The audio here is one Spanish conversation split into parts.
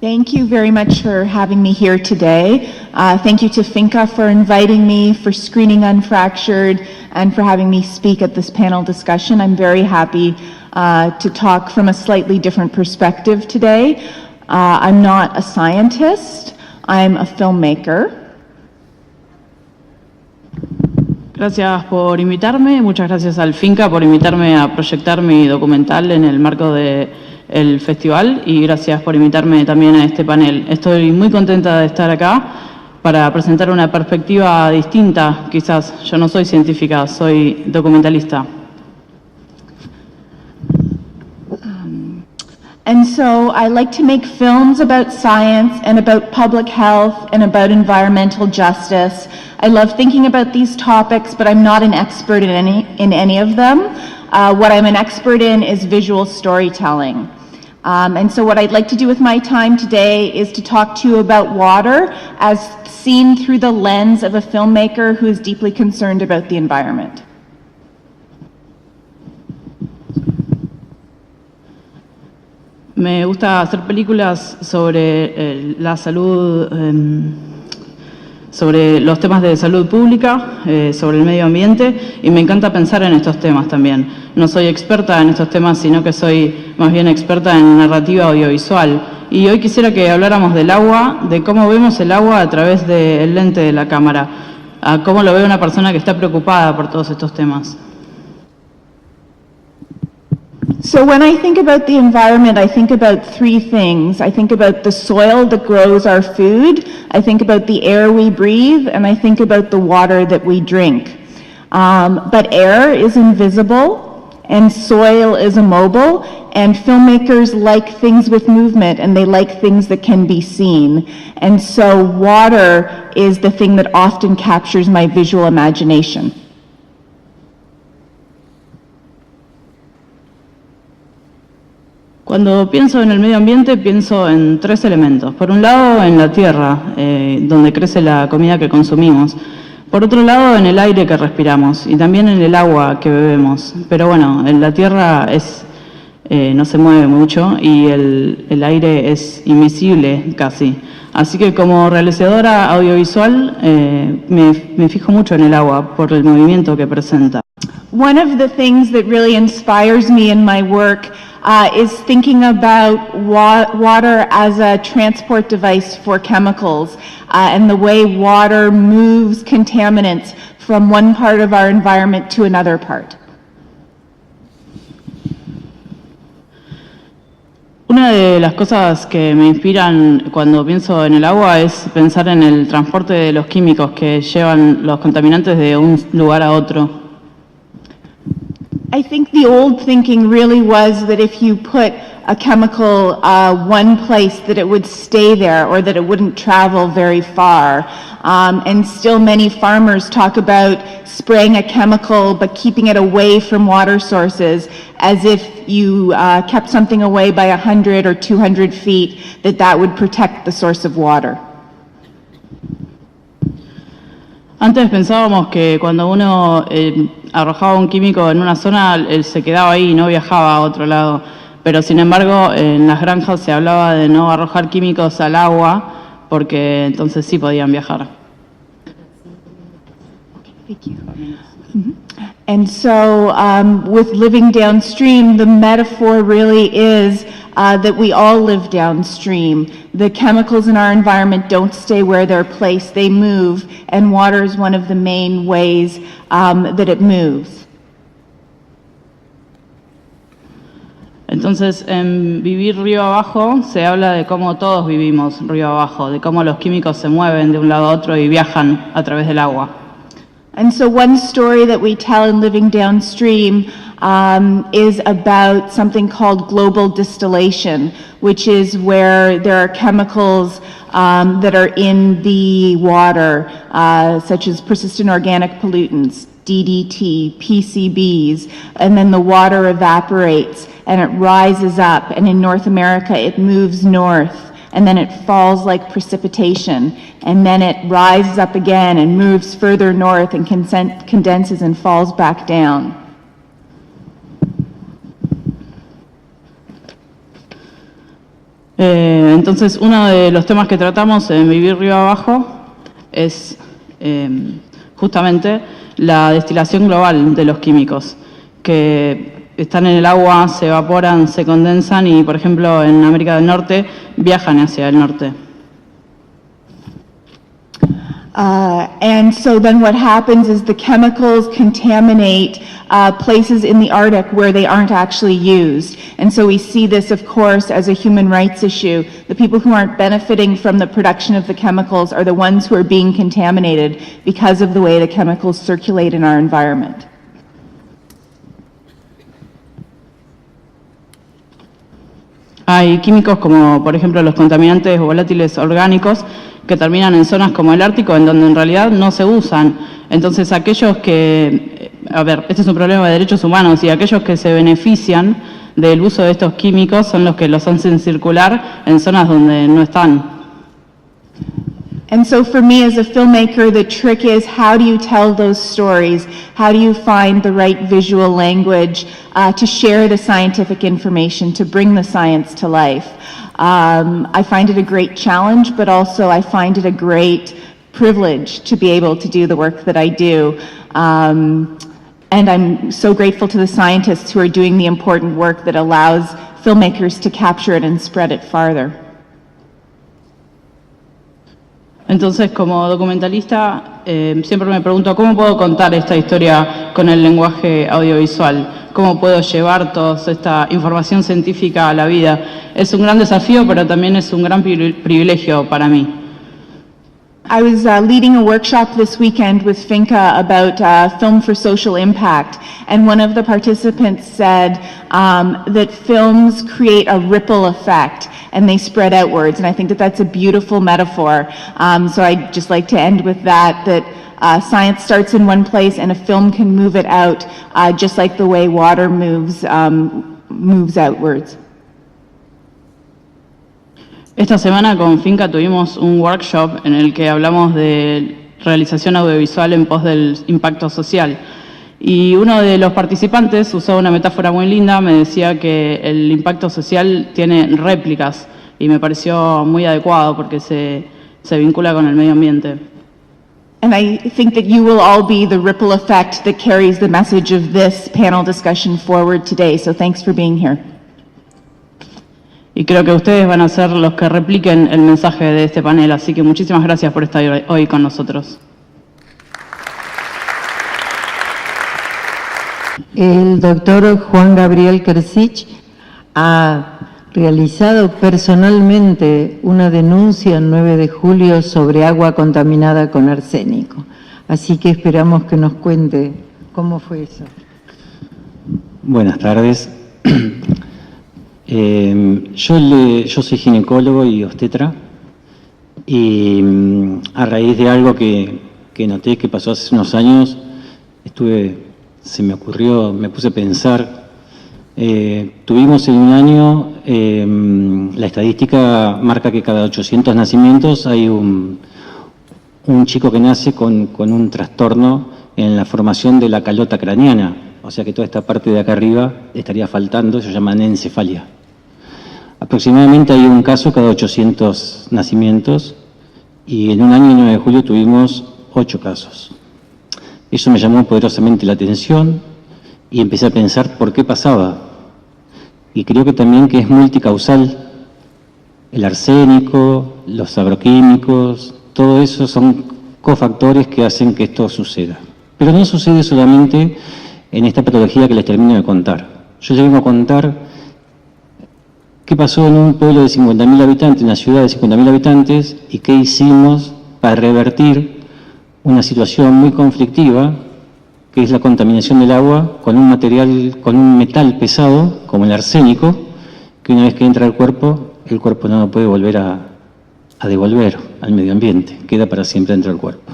Thank you very much for having me here today. Thank you to Finca for inviting me, for screening Unfractured, and for having me speak at this panel discussion. I'm very happy to talk from a slightly different perspective today. I'm not a scientist, I'm a filmmaker. Gracias por invitarme, muchas gracias al Finca por invitarme a proyectar mi documental en el marco del festival y gracias por invitarme también a este panel. Estoy muy contenta de estar acá para presentar una perspectiva distinta, quizás. Yo no soy científica, soy documentalista. And so I like to make films about science and about public health and about environmental justice. I love thinking about these topics, but I'm not an expert in any of them. What I'm an expert in is visual storytelling. And so what I'd like to do with my time today is to talk to you about water as seen through the lens of a filmmaker who is deeply concerned about the environment. Me gusta hacer películas sobre la salud, sobre los temas de salud pública, sobre el medio ambiente, y me encanta pensar en estos temas también. No soy experta en estos temas, sino que soy más bien experta en narrativa audiovisual. Y hoy quisiera que habláramos del agua, de cómo vemos el agua a través del lente de la cámara, a cómo lo ve una persona que está preocupada por todos estos temas. So when I think about the environment, I think about three things. I think about the soil that grows our food, I think about the air we breathe, and I think about the water that we drink. But air is invisible, and soil is immobile, and filmmakers like things with movement, and they like things that can be seen. And so water is the thing that often captures my visual imagination. Cuando pienso en el medio ambiente, pienso en tres elementos. Por un lado, en la tierra, donde crece la comida que consumimos. Por otro lado, en el aire que respiramos y también en el agua que bebemos. Pero bueno, en la tierra no se mueve mucho y el aire es invisible casi. Así que como realizadora audiovisual me fijo mucho en el agua por el movimiento que presenta. One of the things that really inspires me in my work is thinking about water as a transport device for chemicals and the way water moves contaminants from one part of our environment to another part. Una de las cosas que me inspiran cuando pienso en el agua es pensar en el transporte de los químicos que llevan los contaminantes de un lugar a otro. I think the old thinking really was that if you put a chemical one place that it would stay there or that it wouldn't travel very far. And still many farmers talk about spraying a chemical but keeping it away from water sources as if you kept something away by 100 or 200 feet, that would protect the source of water. Antes pensábamos que cuando uno arrojaba un químico en una zona, él se quedaba ahí y no viajaba a otro lado. Pero sin embargo, en las granjas se hablaba de no arrojar químicos al agua, porque entonces sí podían viajar. Thank you. And so with living downstream, the metaphor really is that we all live downstream. The chemicals in our environment don't stay where they're placed, they move, and water is one of the main ways that it moves. Entonces, en Vivir Río Abajo se habla de cómo todos vivimos río abajo, de cómo los químicos se mueven de un lado a otro y viajan a través del agua. And so one story that we tell in Living Downstream is about something called global distillation, which is where there are chemicals that are in the water, such as persistent organic pollutants, DDT, PCBs, and then the water evaporates and it rises up, and in North America it moves north, and then it falls like precipitation, and then it rises up again and moves further north and condenses and falls back down. Entonces, uno de los temas que tratamos en Vivir Río Abajo es justamente la destilación global de los químicos, que están en el agua, se evaporan, se condensan y, por ejemplo, en América del Norte viajan hacia el norte. And so then what happens is the chemicals contaminate places in the Arctic where they aren't actually used. And so we see this, of course, as a human rights issue. The people who aren't benefiting from the production of the chemicals are the ones who are being contaminated because of the way the chemicals circulate in our environment. Hay químicos como, por ejemplo, los contaminantes volátiles orgánicos que terminan en zonas como el Ártico, en donde en realidad no se usan. Entonces, aquellos que, este es un problema de derechos humanos, y aquellos que se benefician del uso de estos químicos son los que los hacen circular en zonas donde no están. And so for me as a filmmaker, the trick is, how do you tell those stories? How do you find the right visual language to share the scientific information, to bring the science to life? I find it a great challenge, but also I find it a great privilege to be able to do the work that I do. And I'm so grateful to the scientists who are doing the important work that allows filmmakers to capture it and spread it farther. Entonces, como documentalista, siempre me pregunto cómo puedo contar esta historia con el lenguaje audiovisual, cómo puedo llevar toda esta información científica a la vida. Es un gran desafío, pero también es un gran privilegio para mí. I was leading a workshop this weekend with Finca about film for social impact, and one of the participants said that films create a ripple effect and they spread outwards, and I think that that's a beautiful metaphor. So I'd just like to end with that science starts in one place and a film can move it out, just like the way water moves outwards. Esta semana con Finca tuvimos un workshop en el que hablamos de realización audiovisual en pos del impacto social. Y uno de los participantes usó una metáfora muy linda, me decía que el impacto social tiene réplicas y me pareció muy adecuado porque se vincula con el medio ambiente. And I think that you will all be the ripple effect that carries the message of this panel discussion forward today. So thanks for being here. Y creo que ustedes van a ser los que repliquen el mensaje de este panel, así que muchísimas gracias por estar hoy con nosotros. El doctor Juan Gabriel Kersich ha realizado personalmente una denuncia el 9 de julio sobre agua contaminada con arsénico. Así que esperamos que nos cuente cómo fue eso. Buenas tardes. Yo soy ginecólogo y obstetra y a raíz de algo que noté que pasó hace unos años, me puse a pensar. Tuvimos en un año, la estadística marca que cada 800 nacimientos hay un chico que nace con un trastorno en la formación de la calota craneana, o sea que toda esta parte de acá arriba estaría faltando, eso se llama anencefalia. Aproximadamente hay un caso cada 800 nacimientos y en un año, el 9 de julio, tuvimos 8 casos. Eso me llamó poderosamente la atención y empecé a pensar por qué pasaba. Y creo que también que es multicausal. El arsénico, los agroquímicos, todo eso son cofactores que hacen que esto suceda. Pero no sucede solamente en esta patología que les termino de contar. Yo les vengo a contar qué pasó en un pueblo de 50.000 habitantes, una ciudad de 50.000 habitantes, y qué hicimos para revertir una situación muy conflictiva, que es la contaminación del agua con un metal pesado, como el arsénico, que una vez que entra al cuerpo, el cuerpo no lo puede volver a devolver al medio ambiente, queda para siempre dentro del cuerpo.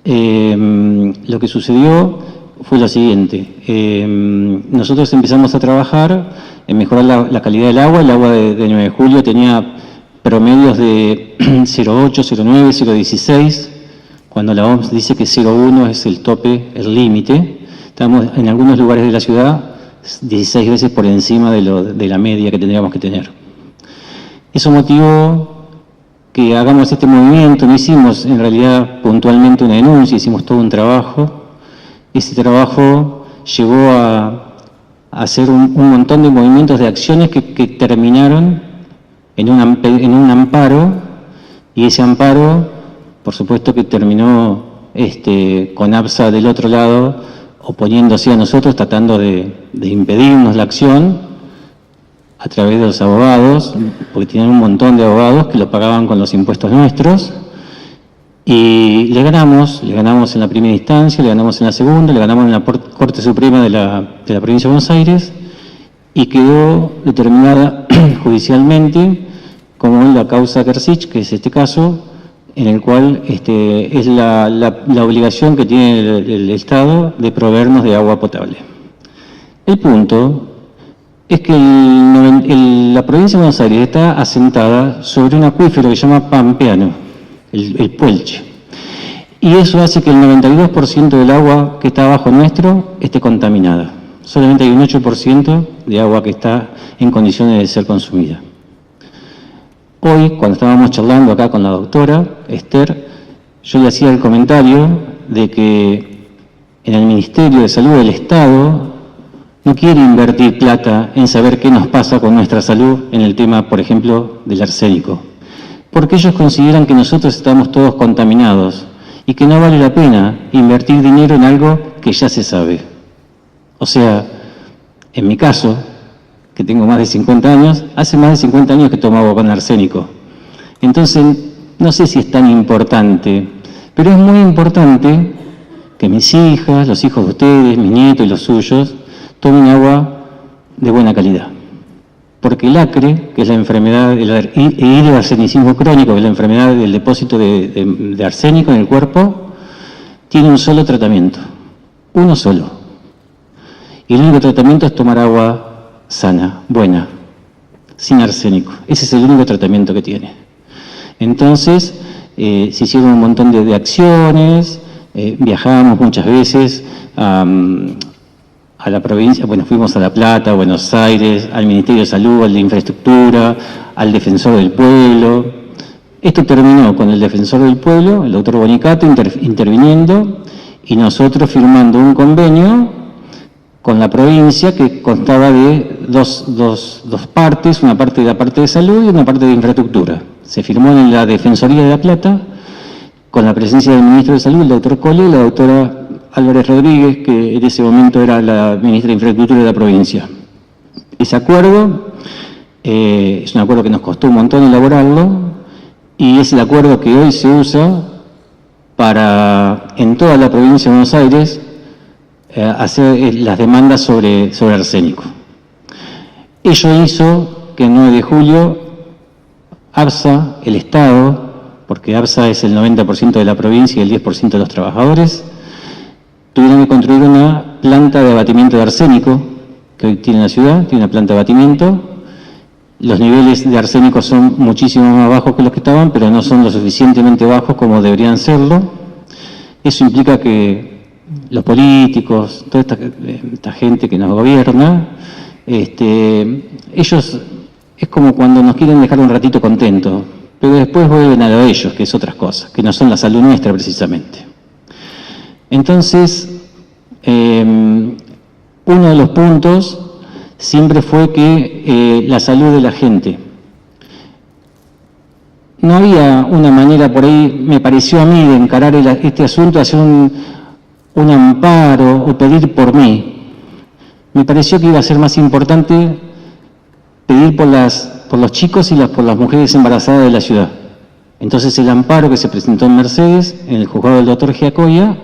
Lo que sucedió fue lo siguiente. Nosotros empezamos a trabajar en mejorar la calidad del agua. El agua de 9 de julio tenía promedios de 0,8, 0,9, 0,16, cuando la OMS dice que 0,1 es el tope, el límite. Estamos en algunos lugares de la ciudad 16 veces por encima de la media que tendríamos que tener. Eso motivó que hagamos este movimiento. No hicimos en realidad puntualmente una denuncia, hicimos todo un trabajo. Ese trabajo llevó a hacer un montón de movimientos de acciones que terminaron en un amparo, y ese amparo, por supuesto que terminó con ABSA del otro lado, oponiéndose a nosotros, tratando de impedirnos la acción a través de los abogados, porque tenían un montón de abogados que lo pagaban con los impuestos nuestros, y le ganamos en la primera instancia, le ganamos en la segunda, le ganamos en la Corte Suprema de la Provincia de Buenos Aires, y quedó determinada judicialmente como la causa Kersich, que es este caso, en el cual es la obligación que tiene el Estado de proveernos de agua potable. El punto es que la provincia de Buenos Aires está asentada sobre un acuífero que se llama Pampeano, el Puelche. Y eso hace que el 92% del agua que está abajo nuestro esté contaminada. Solamente hay un 8% de agua que está en condiciones de ser consumida. Hoy, cuando estábamos charlando acá con la doctora Esther, yo le hacía el comentario de que en el Ministerio de Salud del Estado no quiere invertir plata en saber qué nos pasa con nuestra salud en el tema, por ejemplo, del arsénico. Porque ellos consideran que nosotros estamos todos contaminados y que no vale la pena invertir dinero en algo que ya se sabe. O sea, en mi caso, que tengo más de 50 años, hace más de 50 años que tomo agua con arsénico. Entonces, no sé si es tan importante, pero es muy importante que mis hijas, los hijos de ustedes, mis nietos y los suyos, tomen agua de buena calidad. Porque el acre, que es la enfermedad, el hidroarsenicismo crónico, que es la enfermedad del depósito de arsénico en el cuerpo, tiene un solo tratamiento, uno solo. Y el único tratamiento es tomar agua sana, buena, sin arsénico. Ese es el único tratamiento que tiene. Entonces, se hicieron un montón de acciones, viajamos muchas veces a la provincia, bueno, fuimos a La Plata, a Buenos Aires, al Ministerio de Salud, al de Infraestructura, al Defensor del Pueblo. Esto terminó con el Defensor del Pueblo, el doctor Bonicato, interviniendo, y nosotros firmando un convenio con la provincia que constaba de dos partes, una parte de la parte de salud y una parte de infraestructura. Se firmó en la Defensoría de La Plata, con la presencia del ministro de Salud, el doctor Cole, y la doctora Álvarez Rodríguez, que en ese momento era la ministra de Infraestructura de la provincia. Ese acuerdo es un acuerdo que nos costó un montón elaborarlo, y es el acuerdo que hoy se usa para, en toda la provincia de Buenos Aires, hacer las demandas sobre arsénico. Ello hizo que el 9 de julio ABSA, el Estado, porque ABSA es el 90% de la provincia y el 10% de los trabajadores, tuvieron que construir una planta de abatimiento de arsénico que hoy tiene la ciudad, tiene una planta de abatimiento. Los niveles de arsénico son muchísimo más bajos que los que estaban, pero no son lo suficientemente bajos como deberían serlo. Eso implica que los políticos, toda esta gente que nos gobierna, ellos es como cuando nos quieren dejar un ratito contentos, pero después vuelven a lo de ellos, que es otras cosas, que no son la salud nuestra precisamente. Entonces, uno de los puntos siempre fue que la salud de la gente. No había una manera por ahí, me pareció a mí, de encarar este asunto, hacer un amparo o pedir por mí. Me pareció que iba a ser más importante pedir por los chicos y por las mujeres embarazadas de la ciudad. Entonces el amparo que se presentó en Mercedes, en el juzgado del doctor Giacoya,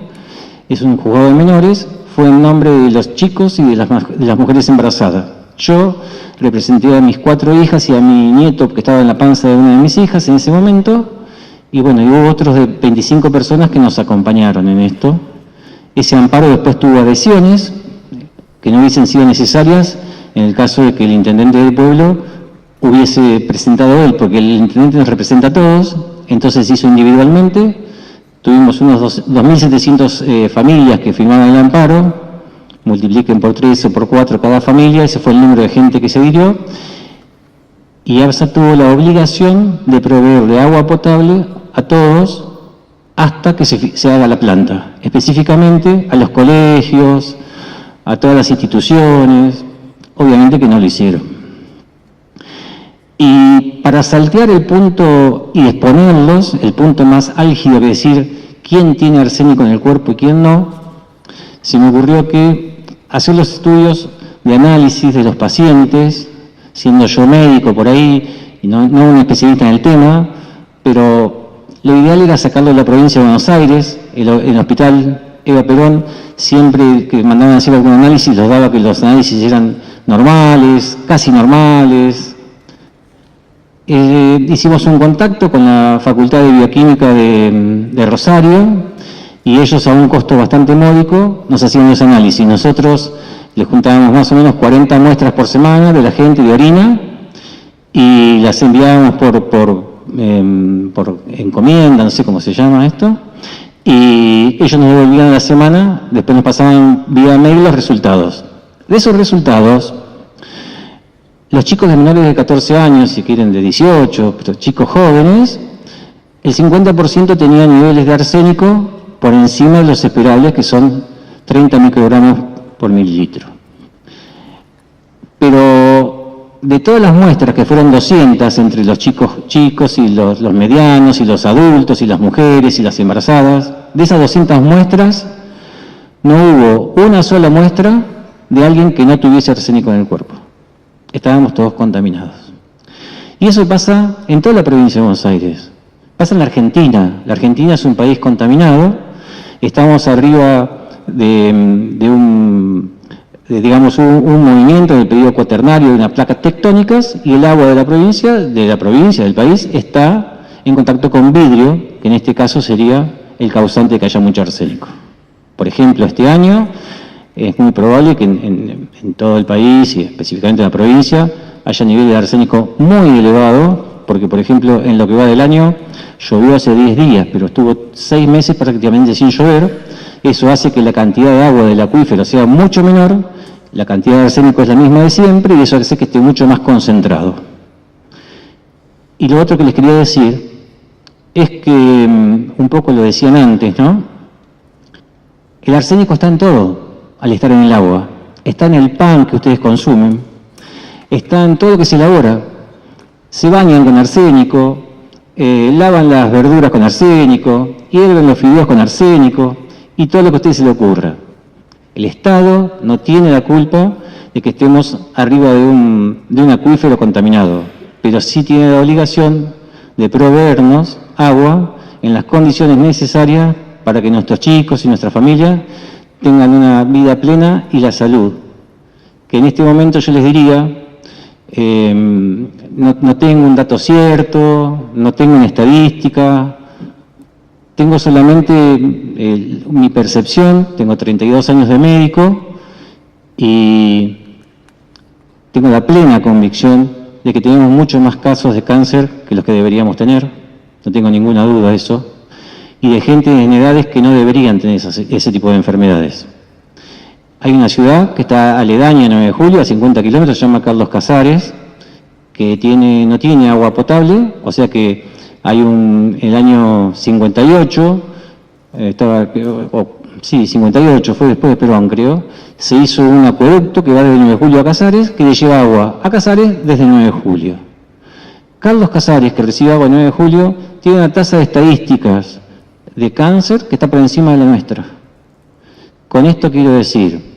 es un juzgado de menores, fue en nombre de los chicos y de las mujeres embarazadas. Yo representé a mis 4 hijas y a mi nieto que estaba en la panza de una de mis hijas en ese momento, y bueno, y hubo otros de 25 personas que nos acompañaron en esto. Ese amparo después tuvo adhesiones que no hubiesen sido necesarias en el caso de que el intendente del pueblo hubiese presentado él, porque el intendente nos representa a todos, entonces se hizo individualmente. Tuvimos unos 2.700 familias que firmaron el amparo, multipliquen por 3 o por 4 cada familia, ese fue el número de gente que se adhirió. y ARSA tuvo la obligación de proveer de agua potable a todos hasta que se haga la planta, específicamente a los colegios, a todas las instituciones. Obviamente que no lo hicieron. Y para saltear el punto y exponerlos, el punto más álgido que decir quién tiene arsénico en el cuerpo y quién no, se me ocurrió que hacer los estudios de análisis de los pacientes, siendo yo médico por ahí, y no un especialista en el tema, pero lo ideal era sacarlo de la provincia de Buenos Aires, el hospital Eva Perón, siempre que mandaban a hacer algún análisis, los daba que los análisis eran normales, casi normales. Hicimos un contacto con la Facultad de Bioquímica de Rosario y ellos a un costo bastante módico nos hacían los análisis. Nosotros les juntábamos más o menos 40 muestras por semana de la gente de orina y las enviábamos por encomienda, no sé cómo se llama esto, y ellos nos devolvían a la semana, después nos pasaban vía mail los resultados. De esos resultados, los chicos de menores de 14 años, si quieren de 18, pero chicos jóvenes, el 50% tenían niveles de arsénico por encima de los esperables, que son 30 microgramos por mililitro. Pero de todas las muestras, que fueron 200 entre los chicos y los medianos y los adultos y las mujeres y las embarazadas, de esas 200 muestras no hubo una sola muestra de alguien que no tuviese arsénico en el cuerpo. Estábamos todos contaminados. Y eso pasa en toda la provincia de Buenos Aires. Pasa en la Argentina. La Argentina es un país contaminado. Estamos arriba de un movimiento del periodo cuaternario de unas placas tectónicas y el agua de la provincia, del país, está en contacto con vidrio, que en este caso sería el causante de que haya mucho arsénico. Por ejemplo, este año es muy probable que en todo el país y específicamente en la provincia haya nivel de arsénico muy elevado, porque por ejemplo en lo que va del año llovió hace 10 días, pero estuvo 6 meses prácticamente sin llover. Eso hace que la cantidad de agua del acuífero sea mucho menor, la cantidad de arsénico es la misma de siempre y eso hace que esté mucho más concentrado. Y lo otro que les quería decir es que, un poco lo decían antes, ¿no? El arsénico está en todo. Al estar en el agua, está en el pan que ustedes consumen, está en todo lo que se elabora. Se bañan con arsénico, lavan las verduras con arsénico, hierven los fideos con arsénico y todo lo que a ustedes se le ocurra. El Estado no tiene la culpa de que estemos arriba de un acuífero contaminado, pero sí tiene la obligación de proveernos agua en las condiciones necesarias para que nuestros chicos y nuestra familia tengan una vida plena y la salud. Que en este momento yo les diría, no tengo un dato cierto, no tengo una estadística, tengo solamente mi percepción, tengo 32 años de médico y tengo la plena convicción de que tenemos muchos más casos de cáncer que los que deberíamos tener, no tengo ninguna duda de eso, y de gente en edades que no deberían tener ese tipo de enfermedades. Hay una ciudad que está aledaña a 9 de julio, a 50 kilómetros, se llama Carlos Casares, que no tiene agua potable, o sea que hay el año 58, 58, fue después de Perón creo, se hizo un acueducto que va desde 9 de julio a Casares, que le lleva agua a Casares desde el 9 de julio. Carlos Casares, que recibe agua el 9 de julio, tiene una tasa de estadísticas de cáncer que está por encima de la nuestra. Con esto quiero decir,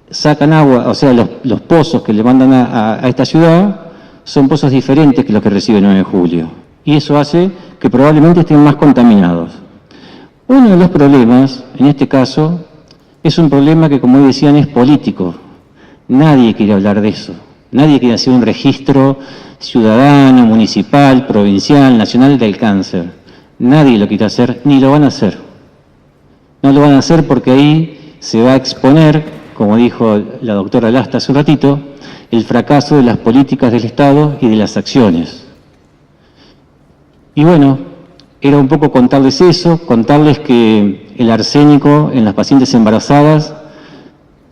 sacan agua, o sea, los pozos que le mandan a esta ciudad son pozos diferentes que los que recibe el 9 de julio. Y eso hace que probablemente estén más contaminados. Uno de los problemas, en este caso, es un problema que, como decían, es político. Nadie quiere hablar de eso. Nadie quiere hacer un registro ciudadano, municipal, provincial, nacional del cáncer. Nadie lo quiere hacer, ni lo van a hacer. No lo van a hacer porque ahí se va a exponer, como dijo la doctora Lasta hace un ratito, el fracaso de las políticas del Estado y de las acciones. Y bueno, era un poco contarles eso, contarles que el arsénico en las pacientes embarazadas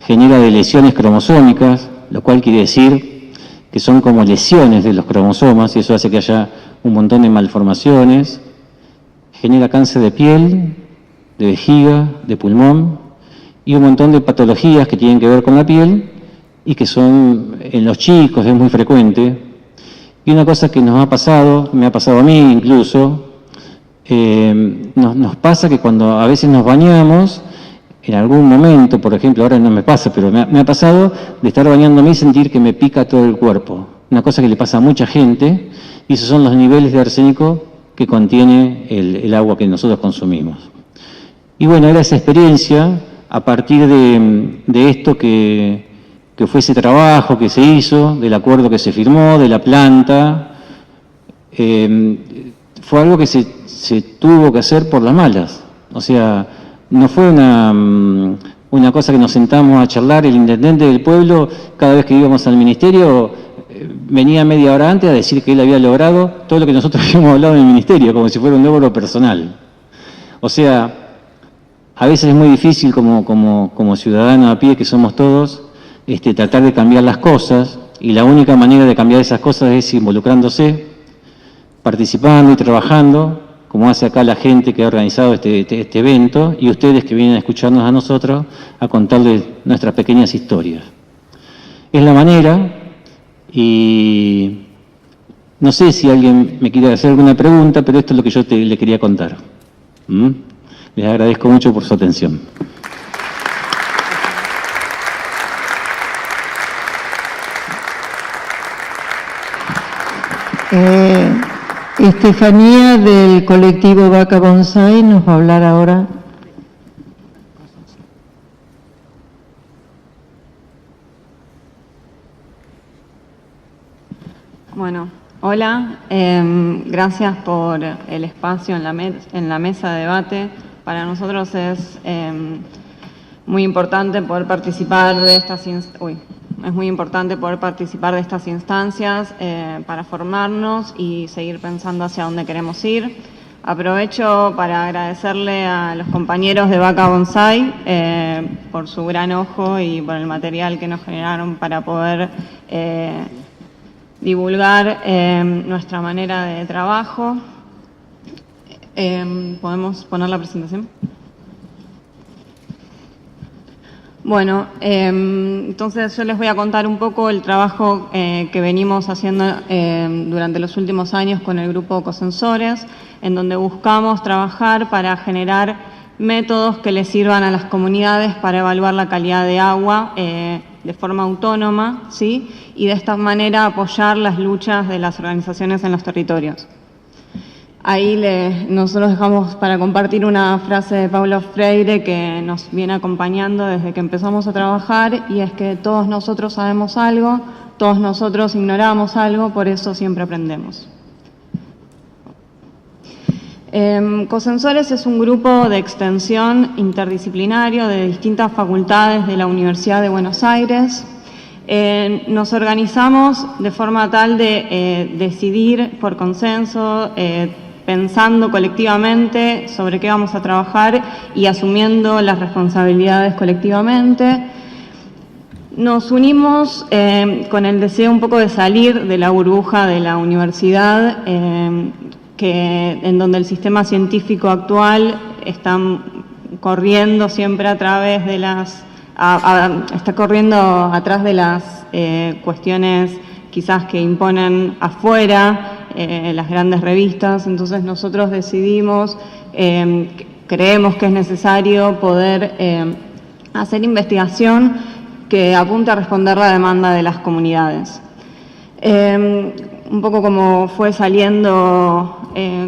genera lesiones cromosómicas, lo cual quiere decir que son como lesiones de los cromosomas, y eso hace que haya un montón de malformaciones, genera cáncer de piel, de vejiga, de pulmón, y un montón de patologías que tienen que ver con la piel, y que son, en los chicos es muy frecuente. Y una cosa que nos ha pasado, me ha pasado a mí incluso, nos pasa que cuando a veces nos bañamos, en algún momento, por ejemplo, ahora no me pasa, pero me ha pasado de estar bañándome y sentir que me pica todo el cuerpo. Una cosa que le pasa a mucha gente, y esos son los niveles de arsénico que contiene el agua que nosotros consumimos. Y bueno, era esa experiencia, a partir de esto que fue ese trabajo que se hizo, del acuerdo que se firmó, de la planta, fue algo que se tuvo que hacer por las malas. O sea, no fue una cosa que nos sentamos a charlar. El intendente del pueblo, cada vez que íbamos al ministerio, venía media hora antes a decir que él había logrado todo lo que nosotros habíamos hablado en el ministerio, como si fuera un logro personal. O sea, a veces es muy difícil como ciudadano a pie que somos todos, tratar de cambiar las cosas, y la única manera de cambiar esas cosas es involucrándose, participando y trabajando, como hace acá la gente que ha organizado este evento, y ustedes que vienen a escucharnos a nosotros, a contarles nuestras pequeñas historias. Es la manera, y no sé si alguien me quiere hacer alguna pregunta, pero esto es lo que yo le quería contar. Les agradezco mucho por su atención. Estefanía del colectivo Vaca Bonsai nos va a hablar ahora. Bueno, hola, gracias por el espacio en la mesa de debate. Para nosotros es muy importante poder participar de estas instancias para formarnos y seguir pensando hacia dónde queremos ir. Aprovecho para agradecerle a los compañeros de Vaca Bonsai por su gran ojo y por el material que nos generaron para poder divulgar nuestra manera de trabajo. ¿Podemos poner la presentación? Bueno, entonces yo les voy a contar un poco el trabajo que venimos haciendo durante los últimos años con el grupo Cosensores, en donde buscamos trabajar para generar métodos que les sirvan a las comunidades para evaluar la calidad de agua de forma autónoma, ¿sí? Y de esta manera apoyar las luchas de las organizaciones en los territorios. Ahí nosotros dejamos para compartir una frase de Paulo Freire que nos viene acompañando desde que empezamos a trabajar, y es que todos nosotros sabemos algo, todos nosotros ignoramos algo, por eso siempre aprendemos. Cosensores es un grupo de extensión interdisciplinario de distintas facultades de la Universidad de Buenos Aires. Nos organizamos de forma tal de decidir por consenso, pensando colectivamente sobre qué vamos a trabajar y asumiendo las responsabilidades colectivamente. Nos unimos con el deseo un poco de salir de la burbuja de la universidad, en donde el sistema científico actual está corriendo siempre a través de está corriendo atrás de las cuestiones quizás que imponen afuera las grandes revistas. Entonces nosotros decidimos, creemos que es necesario poder hacer investigación que apunte a responder la demanda de las comunidades. Un poco como fue saliendo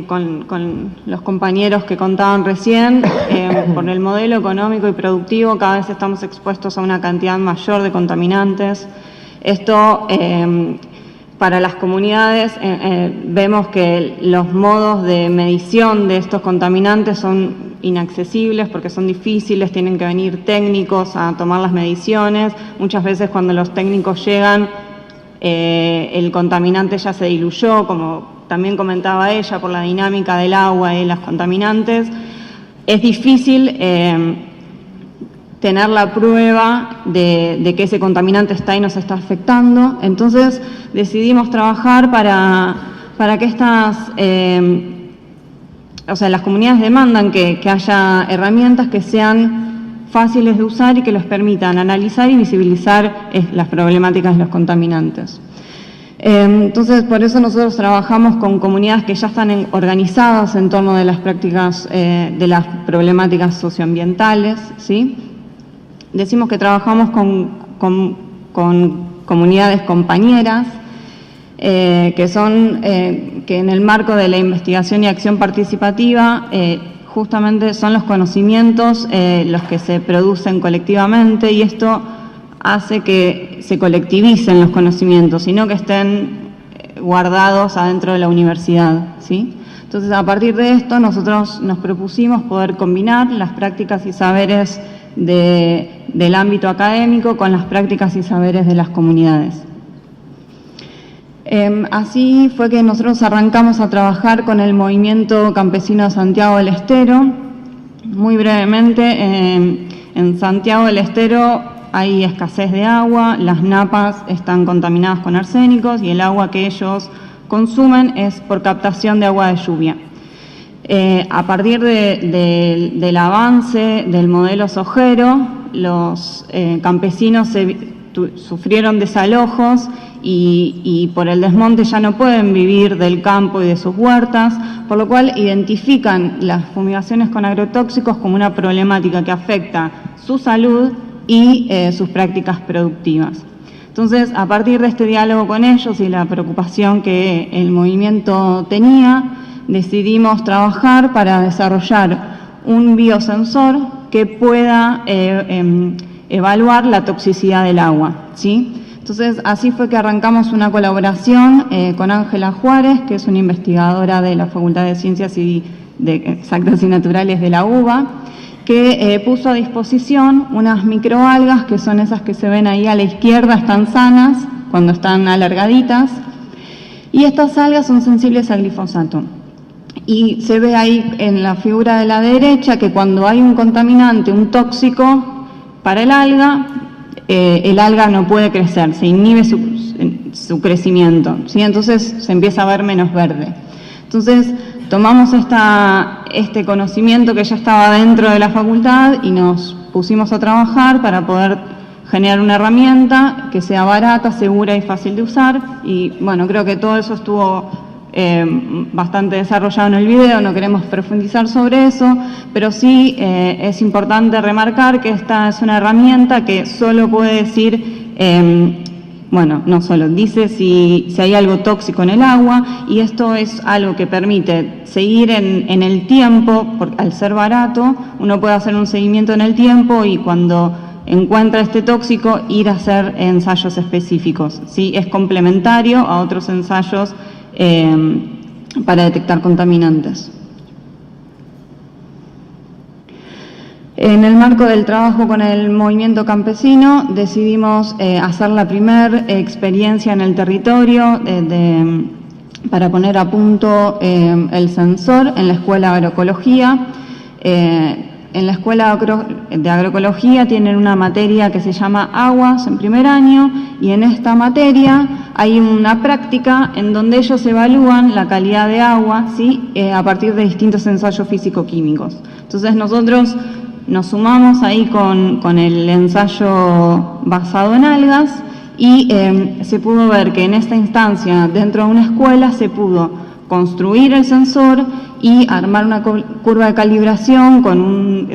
con los compañeros que contaban recién, por el modelo económico y productivo cada vez estamos expuestos a una cantidad mayor de contaminantes. Esto para las comunidades vemos que los modos de medición de estos contaminantes son inaccesibles porque son difíciles, tienen que venir técnicos a tomar las mediciones. Muchas veces cuando los técnicos llegan el contaminante ya se diluyó, como también comentaba ella, por la dinámica del agua y los contaminantes. Es difícil tener la prueba de que ese contaminante está y nos está afectando. Entonces decidimos trabajar para que las comunidades demandan que haya herramientas que sean fáciles de usar y que les permitan analizar y visibilizar las problemáticas de los contaminantes. Entonces, por eso nosotros trabajamos con comunidades que ya están organizadas en torno de las prácticas, de las problemáticas socioambientales, ¿sí? Decimos que trabajamos con comunidades compañeras, que en el marco de la investigación y acción participativa, justamente son los conocimientos los que se producen colectivamente, y esto hace que se colectivicen los conocimientos y no que estén guardados adentro de la universidad, ¿sí? Entonces, a partir de esto, nosotros nos propusimos poder combinar las prácticas y saberes del ámbito académico con las prácticas y saberes de las comunidades. Así fue que nosotros arrancamos a trabajar con el movimiento campesino de Santiago del Estero. Muy brevemente, en Santiago del Estero hay escasez de agua, las napas están contaminadas con arsénicos y el agua que ellos consumen es por captación de agua de lluvia. A partir del avance del modelo sojero, los campesinos sufrieron desalojos y por el desmonte ya no pueden vivir del campo y de sus huertas, por lo cual identifican las fumigaciones con agrotóxicos como una problemática que afecta su salud y sus prácticas productivas. Entonces, a partir de este diálogo con ellos y la preocupación que el movimiento tenía, decidimos trabajar para desarrollar un biosensor que pueda evaluar la toxicidad del agua, ¿sí? Entonces, así fue que arrancamos una colaboración con Ángela Juárez, que es una investigadora de la Facultad de Ciencias Exactas y Naturales de la UBA, que puso a disposición unas microalgas, que son esas que se ven ahí a la izquierda, están sanas cuando están alargaditas, y estas algas son sensibles al glifosato. Y se ve ahí en la figura de la derecha que cuando hay un contaminante, un tóxico para el alga no puede crecer, se inhibe su crecimiento, ¿sí? Entonces se empieza a ver menos verde. Entonces tomamos este conocimiento que ya estaba dentro de la facultad y nos pusimos a trabajar para poder generar una herramienta que sea barata, segura y fácil de usar. Y bueno, creo que todo eso estuvo bastante desarrollado en el video, no queremos profundizar sobre eso, pero sí es importante remarcar que esta es una herramienta que solo puede decir, no solo, dice si hay algo tóxico en el agua, y esto es algo que permite seguir en el tiempo, porque al ser barato, uno puede hacer un seguimiento en el tiempo y cuando encuentra este tóxico, ir a hacer ensayos específicos, ¿sí? Es complementario a otros ensayos para detectar contaminantes. En el marco del trabajo con el movimiento campesino decidimos hacer la primera experiencia en el territorio para poner a punto el sensor en la Escuela de Agroecología. En la Escuela de Agroecología tienen una materia que se llama Aguas en primer año, y en esta materia hay una práctica en donde ellos evalúan la calidad de agua, ¿sí? A partir de distintos ensayos físico-químicos. Entonces nosotros nos sumamos ahí con el ensayo basado en algas y se pudo ver que en esta instancia, dentro de una escuela, se pudo construir el sensor y armar una curva de calibración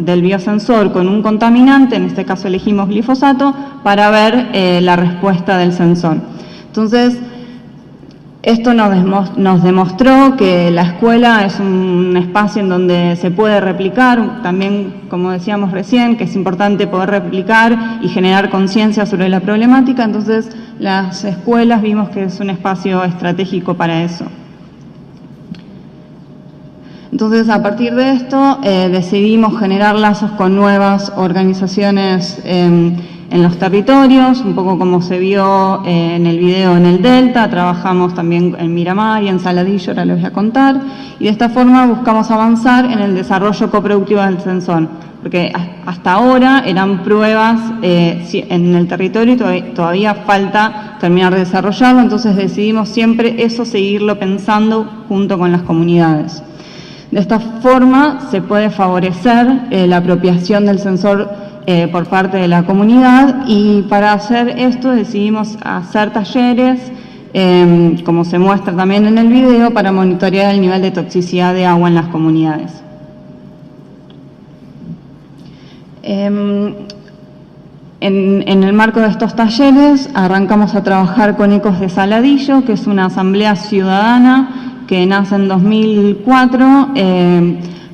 del biosensor con un contaminante, en este caso elegimos glifosato, para ver la respuesta del sensor. Entonces, esto nos demostró que la escuela es un espacio en donde se puede replicar, también, como decíamos recién, que es importante poder replicar y generar conciencia sobre la problemática. Entonces, las escuelas vimos que es un espacio estratégico para eso. Entonces, a partir de esto, decidimos generar lazos con nuevas organizaciones en los territorios, un poco como se vio en el video en el Delta, trabajamos también en Miramar y en Saladillo, ahora les voy a contar, y de esta forma buscamos avanzar en el desarrollo coproductivo del sensor, porque hasta ahora eran pruebas en el territorio y todavía falta terminar de desarrollarlo, entonces decidimos siempre eso seguirlo pensando junto con las comunidades. De esta forma se puede favorecer la apropiación del sensor por parte de la comunidad, y para hacer esto decidimos hacer talleres, como se muestra también en el video, para monitorear el nivel de toxicidad de agua en las comunidades. En el marco de estos talleres arrancamos a trabajar con Ecos de Saladillo, que es una asamblea ciudadana que nace en 2004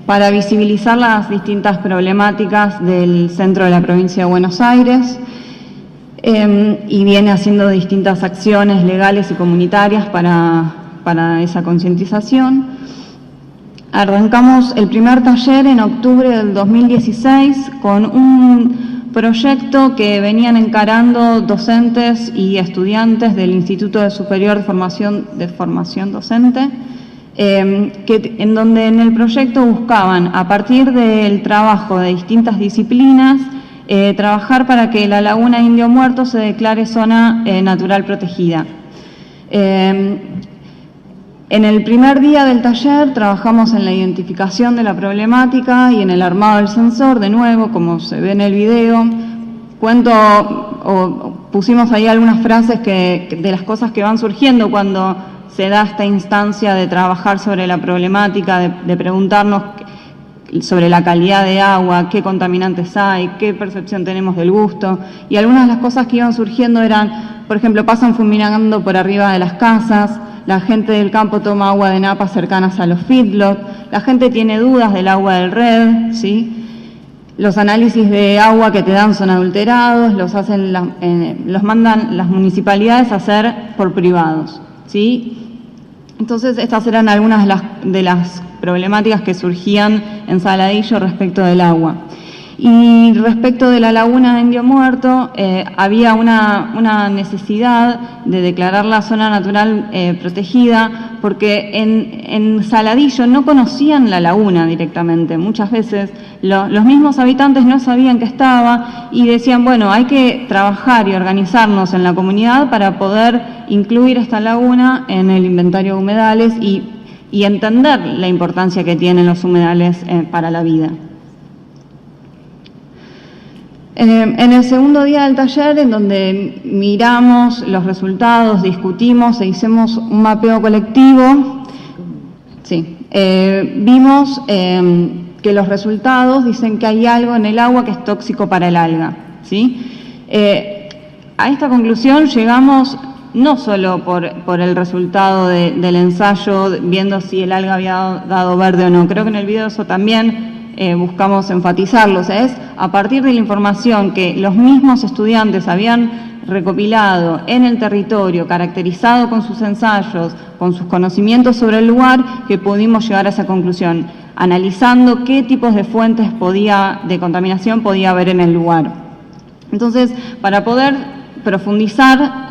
para visibilizar las distintas problemáticas del centro de la provincia de Buenos Aires, y viene haciendo distintas acciones legales y comunitarias para esa concientización. Arrancamos el primer taller en octubre del 2016 con un proyecto que venían encarando docentes y estudiantes del Instituto Superior de Formación Docente, en donde en el proyecto buscaban, a partir del trabajo de distintas disciplinas, trabajar para que la laguna Indio Muerto se declare zona natural protegida. En el primer día del taller trabajamos en la identificación de la problemática y en el armado del sensor, de nuevo, como se ve en el video. Pusimos ahí algunas frases de las cosas que van surgiendo cuando se da esta instancia de trabajar sobre la problemática, de preguntarnos sobre la calidad de agua, qué contaminantes hay, qué percepción tenemos del gusto. Y algunas de las cosas que iban surgiendo eran, por ejemplo, pasan fuminando por arriba de las casas, la gente del campo toma agua de napas cercanas a los feedlots, la gente tiene dudas del agua del red, ¿sí? Los análisis de agua que te dan son adulterados, los mandan las municipalidades a hacer por privados, ¿sí? Entonces, estas eran algunas de las problemáticas que surgían en Saladillo respecto del agua. Y respecto de la laguna de Indio Muerto, había una necesidad de declarar la zona natural protegida, porque en Saladillo no conocían la laguna directamente. Muchas veces los mismos habitantes no sabían que estaba y decían, bueno, hay que trabajar y organizarnos en la comunidad para poder incluir esta laguna en el inventario de humedales y entender la importancia que tienen los humedales para la vida. En el segundo día del taller, en donde miramos los resultados, discutimos e hicimos un mapeo colectivo, vimos que los resultados dicen que hay algo en el agua que es tóxico para el alga, ¿sí? A esta conclusión llegamos no solo por el resultado del ensayo, viendo si el alga había dado verde o no. Creo que en el video eso también buscamos enfatizarlo. O sea, es a partir de la información que los mismos estudiantes habían recopilado en el territorio, caracterizado con sus ensayos, con sus conocimientos sobre el lugar, que pudimos llegar a esa conclusión, analizando qué tipos de fuentes de contaminación podía haber en el lugar. Entonces, para poder profundizar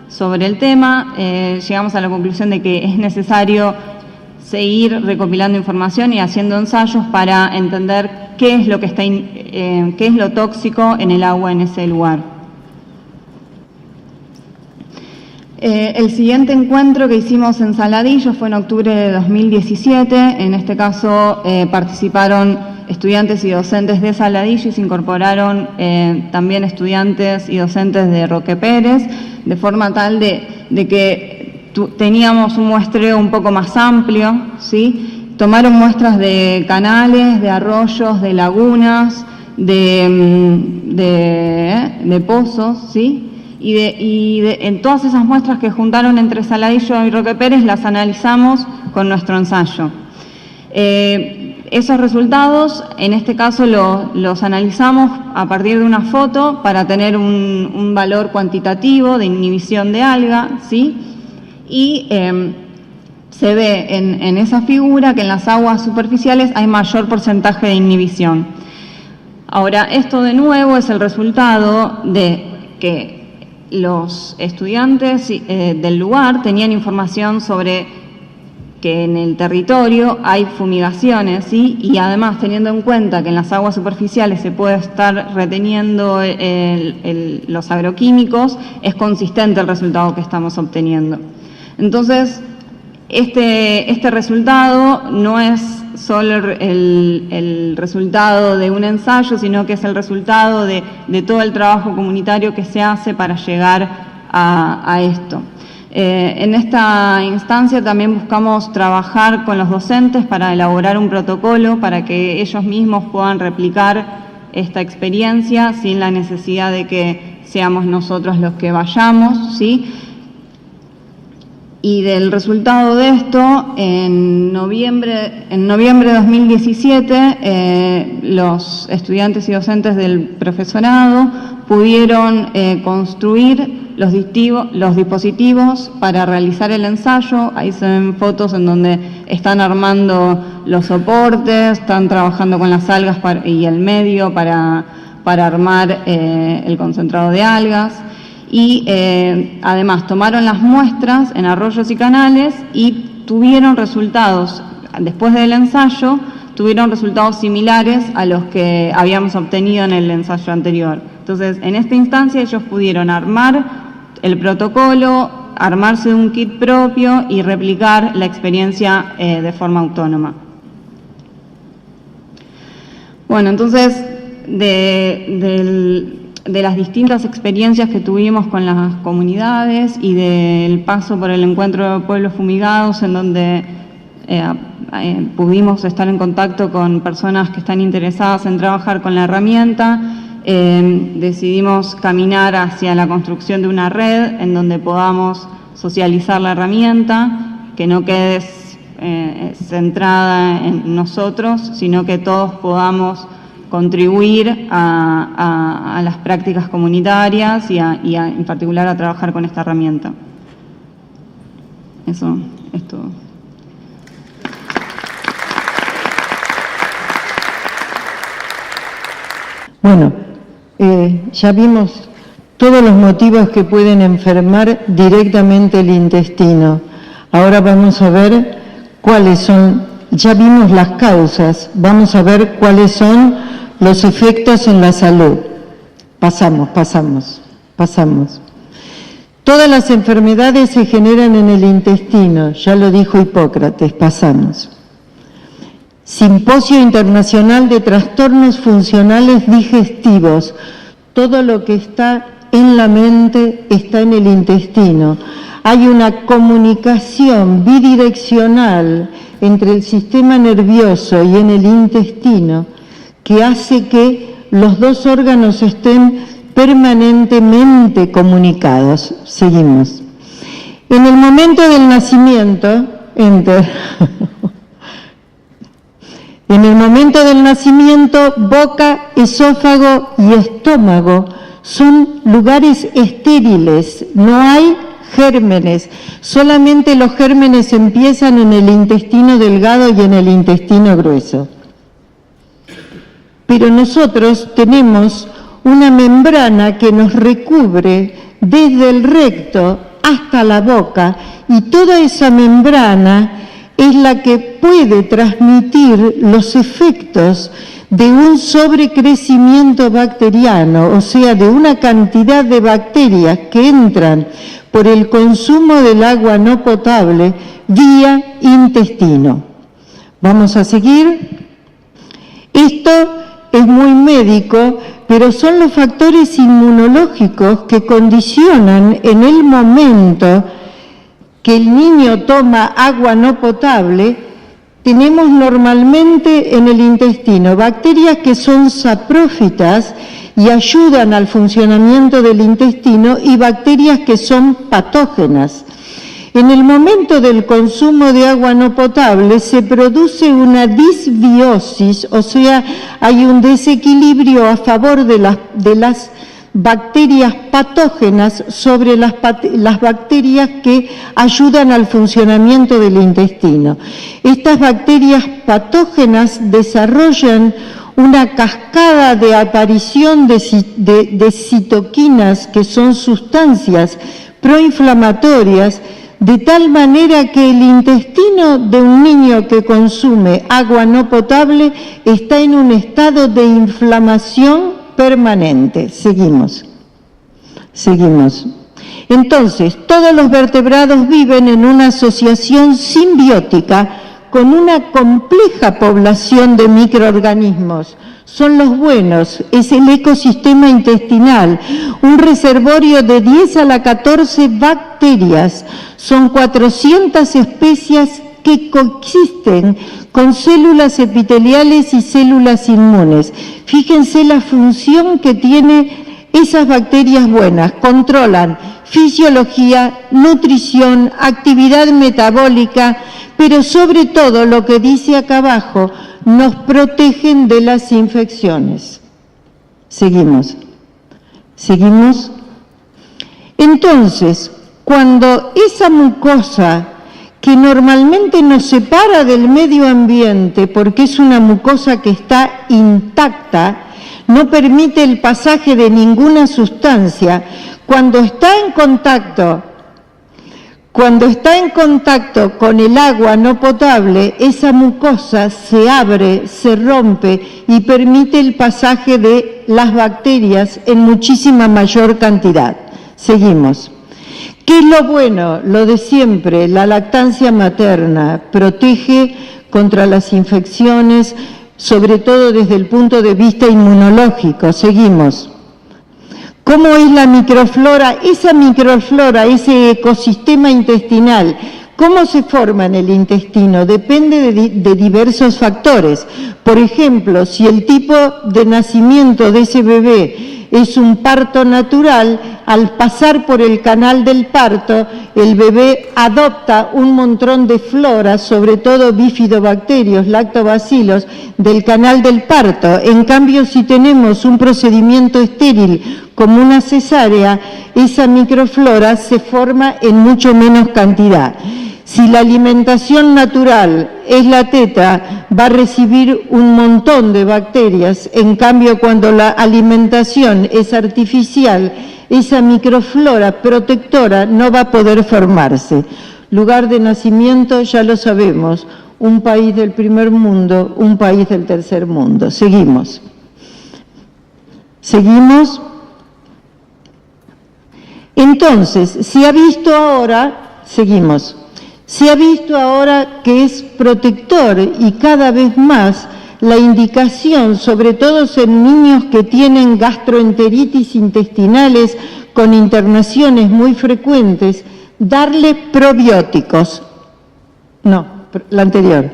sobre el tema, llegamos a la conclusión de que es necesario seguir recopilando información y haciendo ensayos para entender qué es lo qué es lo tóxico en el agua en ese lugar. El siguiente encuentro que hicimos en Saladillo fue en octubre de 2017. En este caso participaron estudiantes y docentes de Saladillo y se incorporaron también estudiantes y docentes de Roque Pérez, de forma tal de que teníamos un muestreo un poco más amplio, ¿sí? Tomaron muestras de canales, de arroyos, de lagunas, de pozos, ¿sí? Y en todas esas muestras que juntaron entre Saladillo y Roque Pérez las analizamos con nuestro ensayo. Esos resultados, en este caso, los analizamos a partir de una foto para tener un valor cuantitativo de inhibición de alga, ¿sí? Y se ve en esa figura que en las aguas superficiales hay mayor porcentaje de inhibición. Ahora, esto de nuevo es el resultado de que los estudiantes del lugar tenían información sobre que en el territorio hay fumigaciones, ¿sí? Y además teniendo en cuenta que en las aguas superficiales se puede estar reteniendo los agroquímicos, es consistente el resultado que estamos obteniendo. Entonces, este resultado no es solo el resultado de un ensayo, sino que es el resultado de todo el trabajo comunitario que se hace para llegar a esto. En esta instancia también buscamos trabajar con los docentes para elaborar un protocolo para que ellos mismos puedan replicar esta experiencia sin la necesidad de que seamos nosotros los que vayamos, ¿sí? Y del resultado de esto, en noviembre de 2017, los estudiantes y docentes del profesorado pudieron construir los dispositivos para realizar el ensayo. Ahí se ven fotos en donde están armando los soportes, están trabajando con las algas y el medio para armar el concentrado de algas. Y además tomaron las muestras en arroyos y canales y tuvieron resultados, después del ensayo, tuvieron resultados similares a los que habíamos obtenido en el ensayo anterior. Entonces, en esta instancia ellos pudieron armar el protocolo, armarse un kit propio y replicar la experiencia de forma autónoma. Bueno, entonces, de las distintas experiencias que tuvimos con las comunidades y del paso por el encuentro de pueblos fumigados, en donde pudimos estar en contacto con personas que están interesadas en trabajar con la herramienta, decidimos caminar hacia la construcción de una red en donde podamos socializar la herramienta, que no quede centrada en nosotros, sino que todos podamos contribuir a las prácticas comunitarias y en particular a trabajar con esta herramienta. Eso es todo. Bueno, ya vimos todos los motivos que pueden enfermar directamente el intestino. Ahora vamos a ver cuáles son, ya vimos las causas, vamos a ver cuáles son los efectos en la salud. Pasamos. Todas las enfermedades se generan en el intestino, ya lo dijo Hipócrates, pasamos. Simposio Internacional de Trastornos Funcionales Digestivos. Todo lo que está en la mente está en el intestino. Hay una comunicación bidireccional entre el sistema nervioso y en el intestino que hace que los dos órganos estén permanentemente comunicados. Seguimos. En el momento del nacimiento, En el momento del nacimiento, boca, esófago y estómago son lugares estériles, no hay gérmenes, solamente los gérmenes empiezan en el intestino delgado y en el intestino grueso. Pero nosotros tenemos una membrana que nos recubre desde el recto hasta la boca y toda esa membrana es la que puede transmitir los efectos de un sobrecrecimiento bacteriano, o sea, de una cantidad de bacterias que entran por el consumo del agua no potable vía intestino. Vamos a seguir. Esto es muy médico, pero son los factores inmunológicos que condicionan en el momento que el niño toma agua no potable. Tenemos normalmente en el intestino bacterias que son saprófitas y ayudan al funcionamiento del intestino y bacterias que son patógenas. En el momento del consumo de agua no potable se produce una disbiosis, o sea, hay un desequilibrio a favor de las bacterias patógenas sobre las bacterias que ayudan al funcionamiento del intestino. Estas bacterias patógenas desarrollan una cascada de aparición de citoquinas, que son sustancias proinflamatorias, de tal manera que el intestino de un niño que consume agua no potable está en un estado de inflamación permanente. Seguimos. Entonces, todos los vertebrados viven en una asociación simbiótica con una compleja población de microorganismos. Son los buenos, es el ecosistema intestinal, un reservorio de 10 a la 14 bacterias. Son 400 especies que coexisten con células epiteliales y células inmunes. Fíjense la función que tienen esas bacterias buenas. Controlan fisiología, nutrición, actividad metabólica, pero sobre todo, lo que dice acá abajo, nos protegen de las infecciones. Seguimos. Entonces, cuando esa mucosa que normalmente nos separa del medio ambiente, porque es una mucosa que está intacta, no permite el pasaje de ninguna sustancia, cuando está en contacto con el agua no potable, esa mucosa se abre, se rompe y permite el pasaje de las bacterias en muchísima mayor cantidad. Seguimos. ¿Qué es lo bueno? Lo de siempre, la lactancia materna protege contra las infecciones, sobre todo desde el punto de vista inmunológico. Seguimos. ¿Cómo es la microflora? Esa microflora, ese ecosistema intestinal, ¿cómo se forma en el intestino? Depende de diversos factores. Por ejemplo, si el tipo de nacimiento de ese bebé es un parto natural, al pasar por el canal del parto, el bebé adopta un montón de flora, sobre todo bifidobacterios, lactobacilos, del canal del parto. En cambio, si tenemos un procedimiento estéril como una cesárea, esa microflora se forma en mucho menos cantidad. Si la alimentación natural es la teta, va a recibir un montón de bacterias. En cambio, cuando la alimentación es artificial, esa microflora protectora no va a poder formarse. Lugar de nacimiento, ya lo sabemos, un país del primer mundo, un país del tercer mundo. Seguimos. Entonces, se ha visto ahora que es protector y cada vez más la indicación, sobre todo en niños que tienen gastroenteritis intestinales con internaciones muy frecuentes, darle probióticos. No, la anterior.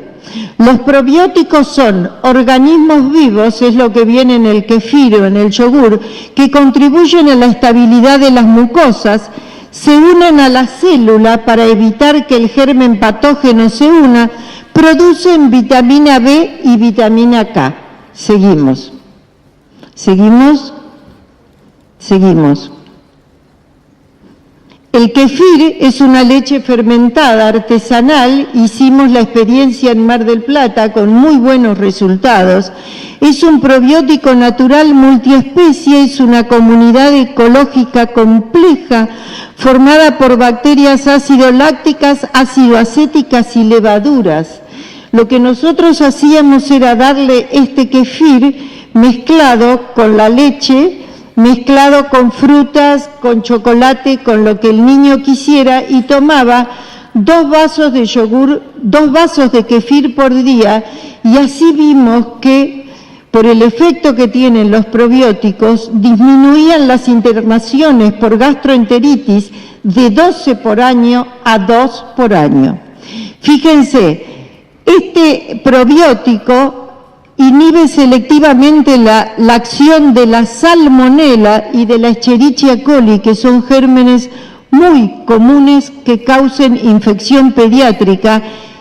Los probióticos son organismos vivos, es lo que viene en el kefir o en el yogur, que contribuyen a la estabilidad de las mucosas, se unen a la célula para evitar que el germen patógeno se una, producen vitamina B y vitamina K. Seguimos. El kefir es una leche fermentada artesanal, hicimos la experiencia en Mar del Plata con muy buenos resultados. Es un probiótico natural multiespecie, es una comunidad ecológica compleja formada por bacterias ácido-lácticas, ácido-acéticas y levaduras. Lo que nosotros hacíamos era darle este kefir mezclado con la leche, mezclado con frutas, con chocolate, con lo que el niño quisiera, y tomaba 2 vasos de yogur, 2 vasos de kefir por día, y así vimos que por el efecto que tienen los probióticos, disminuían las internaciones por gastroenteritis de 12 por año a 2 por año. Fíjense, este probiótico inhibe selectivamente la acción de la salmonela y de la Escherichia coli, que son gérmenes muy comunes que causan infección pediátrica,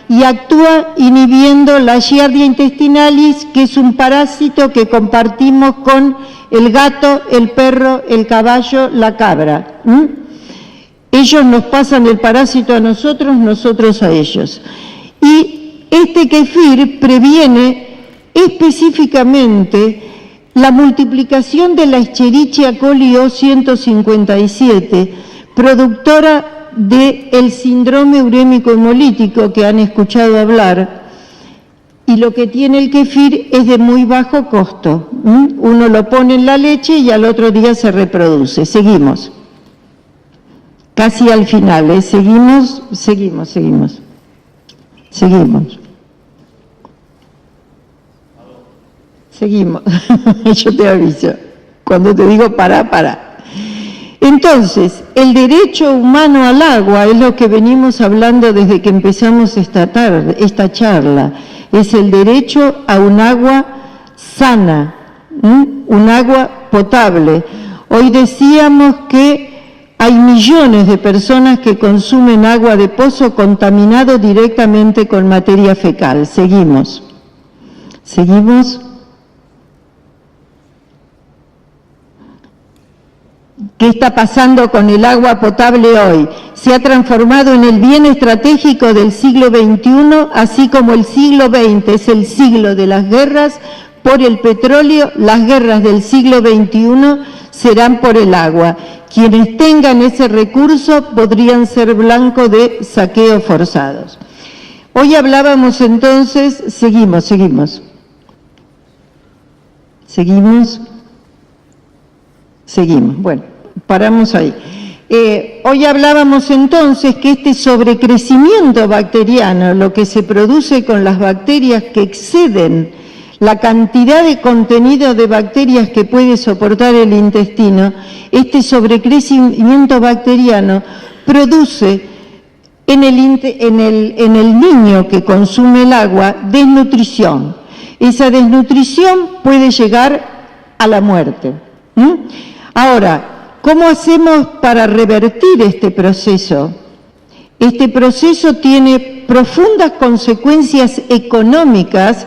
y actúa inhibiendo la Giardia intestinalis, que es un parásito que compartimos con el gato, el perro, el caballo, la cabra. Ellos nos pasan el parásito a nosotros, nosotros a ellos. Y este kefir previene específicamente la multiplicación de la Escherichia coli O157, productora del síndrome urémico hemolítico que han escuchado hablar, y lo que tiene el kéfir es de muy bajo costo. Uno lo pone en la leche y al otro día se reproduce. Seguimos. Casi al final, ¿eh? Seguimos. Yo te aviso. Cuando te digo para. Entonces, el derecho humano al agua es lo que venimos hablando desde que empezamos esta charla. Es el derecho a un agua sana, un agua potable. Hoy decíamos que hay millones de personas que consumen agua de pozo contaminado directamente con materia fecal. Seguimos. ¿Qué está pasando con el agua potable hoy? Se ha transformado en el bien estratégico del siglo XXI, así como el siglo XX es el siglo de las guerras por el petróleo, las guerras del siglo XXI serán por el agua. Quienes tengan ese recurso podrían ser blanco de saqueos forzados. Hoy hablábamos entonces, seguimos. Bueno, paramos ahí. Hoy hablábamos entonces que este sobrecrecimiento bacteriano, lo que se produce con las bacterias que exceden la cantidad de contenido de bacterias que puede soportar el intestino, este sobrecrecimiento bacteriano produce en el niño que consume el agua desnutrición. Esa desnutrición puede llegar a la muerte. Ahora, ¿cómo hacemos para revertir este proceso? Este proceso tiene profundas consecuencias económicas.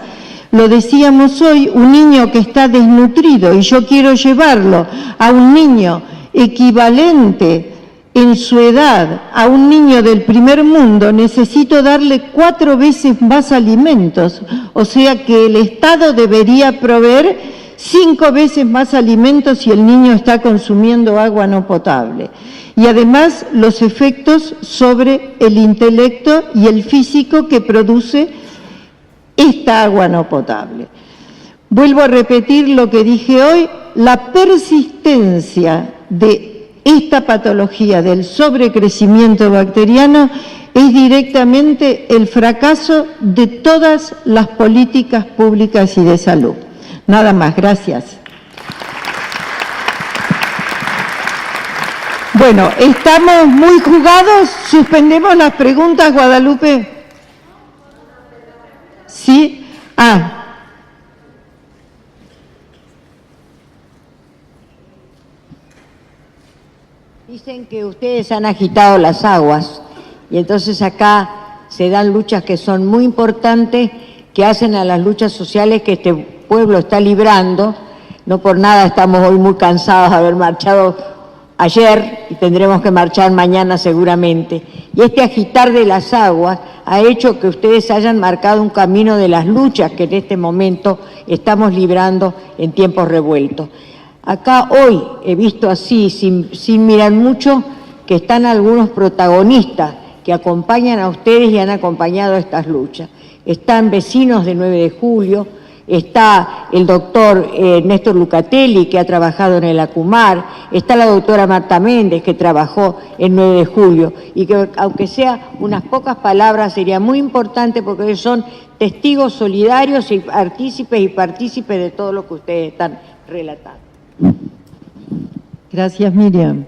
Lo decíamos hoy, un niño que está desnutrido y yo quiero llevarlo a un niño equivalente en su edad a un niño del primer mundo, necesito darle 4 veces más alimentos. O sea que el Estado debería proveer 5 veces más alimentos si el niño está consumiendo agua no potable. Y además los efectos sobre el intelecto y el físico que produce esta agua no potable. Vuelvo a repetir lo que dije hoy, la persistencia de esta patología del sobrecrecimiento bacteriano es directamente el fracaso de todas las políticas públicas y de salud. Nada más, gracias. Bueno, estamos muy jugados, suspendemos las preguntas, Guadalupe. ¿Sí? Dicen que ustedes han agitado las aguas y entonces acá se dan luchas que son muy importantes, que hacen a las luchas sociales que este pueblo está librando. No por nada estamos hoy muy cansados de haber marchado ayer y tendremos que marchar mañana seguramente. Y este agitar de las aguas ha hecho que ustedes hayan marcado un camino de las luchas que en este momento estamos librando en tiempos revueltos. Acá hoy he visto así, sin mirar mucho, que están algunos protagonistas que acompañan a ustedes y han acompañado a estas luchas. Están vecinos de 9 de julio, está el doctor Néstor Lucatelli, que ha trabajado en el ACUMAR, está la doctora Marta Méndez, que trabajó en 9 de julio, y que aunque sea unas pocas palabras sería muy importante porque ellos son testigos solidarios y partícipes de todo lo que ustedes están relatando. Gracias, Miriam.